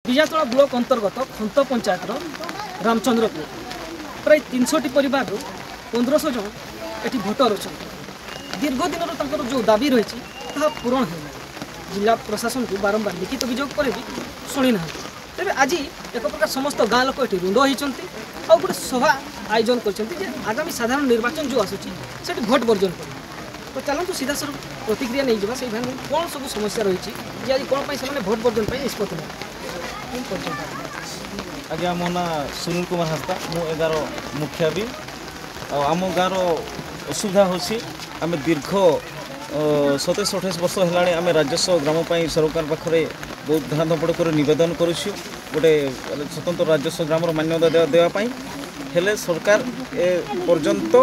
बिजातला block अंतर्गत खंत पंचायत रामचंद्रपुर प्राय 300 परिवार 1500 जन ये भोटर अच्छा दीर्घ दिन जो दाबी रही पूरण है जिला प्रशासन को बारंबार लिखित अभियोग पर भी शुणी ना तेज आज एक प्रकार समस्त गाँ लोक ये रुंड होती गोटे सभा आयोजन कर आगामी साधारण निर्वाचन जो आसूसी भोट वर्जन कर तो चलतु सीधा सर प्रतिक्रिया नहीं जावा से कौन सब समस्या रही है आज कौन से भोट वर्जन निष्पत्ति आज्ञा मो ना सुनील कुमार हांसदा मु 11 मुखिया भी आम गाँव असुविधा होसी आम दीर्घ 27-28 वर्ष है आम राजस्व ग्राम सरकार पाखे बहुत धान धपड़ कर नवेदन करुँ गोटे स्वतंत्र राजस्व ग्राम मान्यता देवाई हेले सरकार ए पर्यंत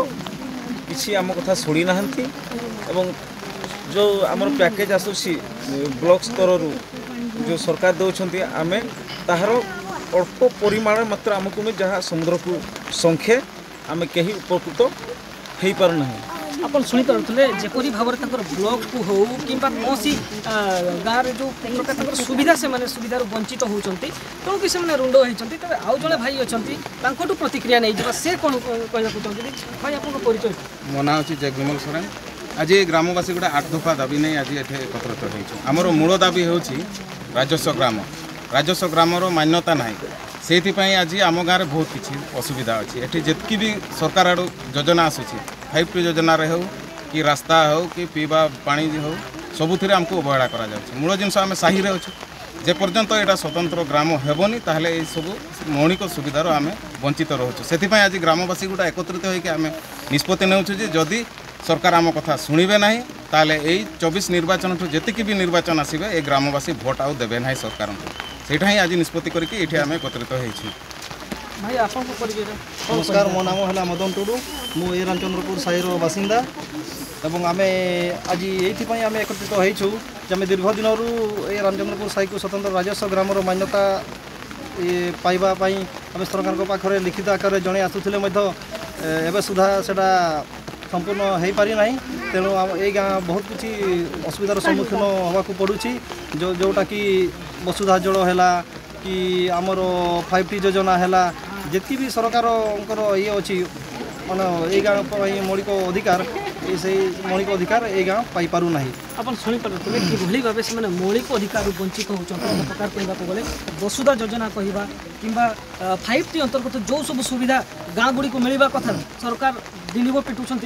किसी आम कथा शुणी ना जो आमर पैकेज आसूसी ब्लॉक स्तर जो सरकार दौरान आम ताहार अल्प परिमाण मात्र आमको में जहाँ समुद्र को संख्या आम कहीं उपकृत हो पारना आप शुणिपे जपरी भाव में ब्लॉक को हो कि कौन गाँव जो प्रकार सुविधा से सुविधार वंचित होती तेणु कि रुंड होती तेज आउ जड़े भाई अच्छा प्रतिक्रिया नहीं जावा से कौन कहना चाहते भाई आप परिचय मो ना हूँ जगविमल सोरेन आज ग्रामवासी गोटे 8 दफा दाबी नहीं आज ये एकत्रित होमर मूल दाबी हूँ राजस्व ग्रामर मान्यता ना से आज आम गाँव में बहुत किसी असुविधा अच्छी ये जितकी भी सरकार आड़ योजना आसूसी 5T योजना हो कि रास्ता हो कि पीवा पानी हो सबुथ आमको अवहेला करा मूल जिनस आम साही अच्छे जे पर्यंत यहाँ स्वतंत्र ग्राम हेबनी ताहले ये सब मौलिक सुविधार आम वंचित रोचु से आज ग्रामवासी गोटा एकत्रित होकर आम निष्पत्ति नेउछु जे जदि सरकार आम कथा शुणवे ना ताहले यही 24 निर्वाचन जी भी निर्वाचन आसबे ये ग्रामवासी भोट आउ देवे ना सरकार को सेटा ही आज निष्पत्ति करके आम एकत्रित होइछि। भाई आप नमस्कार मो नाम है मदन टुडू मु ए रामचंद्रपुर साहिर बासिंदा एवं आम आज ये आम एकत्रित होइछु आम दीर्घ दिन ये रामचंद्रपुर साही को स्वतंत्र राजस्व ग्राम मान्यता पाइबा आम सरकार पाखे लिखित आकार जड़े आसुले एवं सुधा से संपूर्ण हो पारि ना तेणु ये गाँ बहुत किसी असुविधार सम्मुखीन होगा पड़ुछि जोटा कि वसुधा जल है कि आमर 5T योजना है जी भी सरकार ये अच्छी मान ये गाँव मौलिक अधिकार से मौलिक अधिकार ये गाँव पाई पारु ना आप शुणिपे कि भाव से मौलिक अधिकार वंचित होती प्रकार कहवाक गले वसुधा योजना कहवा कि 5T अंतर्गत जो सब सुविधा गाँ गुड़ी को मिलवा कथा सरकार दिलीप पिटुंट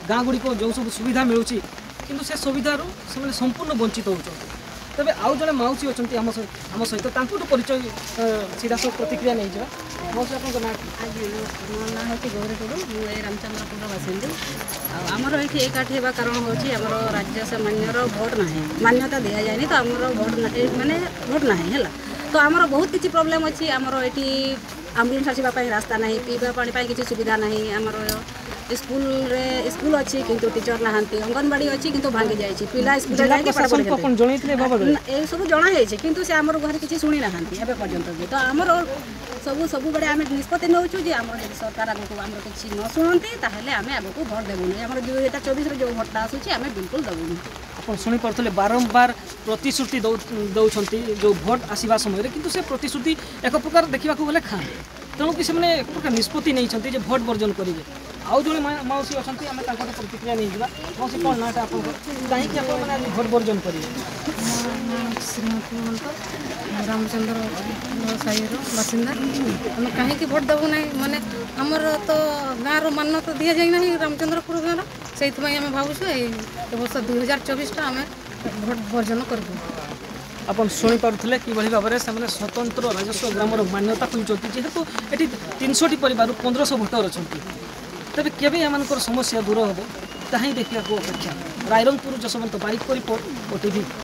गाँ गुड़ी को जो सब सुविधा मिलूँ कि से सुविधार से संपूर्ण वंचित होती तबे आउ जड़े मौसी अच्छा आम सहित परिचय सीधा सब प्रतिक्रिया नहीं जावा मौसी आप ना हूँ गौरी टुडू मुझे रामचंद्रपुर बासिंदी आमर ये एकाठी होगा कारण हूँ आम राज्य मान्यर भोट ना मान्यता दि जाए तो आमर भोट माने भोट ना है तो आमर बहुत किसी प्रोब्लेम अच्छी आमर ये आम्बुलांस आसवाई रास्ता ना पीवा पानी किसी सुविधा ना आमर स्कूल अच्छी किंतु टीचर ना अंगनवाड़ी अच्छी किंतु भांगी जाए पिला स्कूल सब जनाई किंतु से आमर घर किसी शुणी ना पर्यंत भी तो आमर सब बड़े आम निष्पत्ति नौ आम सरकार आगे आम किसी न शुणती ताहले आम आगे भोट देवुनि आम 2024 जो भोटा आसूँ आम बिल्कुल देवुनि आप शुणिपे बारंबार प्रतिश्रुति दौरान जो भोट आसवा समय किंतु से प्रतिश्रुति एक प्रकार देखा गले खाँ तेणु कि एक प्रकार निष्पत्ति नहीं भोट वर्जन करेंगे आउ जो मौसी अच्छा आम प्रतिक्रिया नहीं जावा मौसी कौन नाटा आप कहीं आप भोट वर्जन करेंगे श्रीमती महंत रामचंद्र साहिर बासिंदा आम कहीं भोट देवु ना माने आमर तो गाँव मान्यता दि जाए ना रामचंद्रपुर गाँव से आम भावुँ वर्ष 2024 आम भोट वर्जन करूँ आप शुणिपे कि भाव में स्वतंत्र राजस्व ग्राम मान्यता खोजती जेहेतु ये 300 परिवार 1500 भोटर अच्छा तेज केवे एम समस्या दूर हम ताही देखा अपेक्षा रायरंगपुर जसवंत बारिक रिपोर्ट OTV।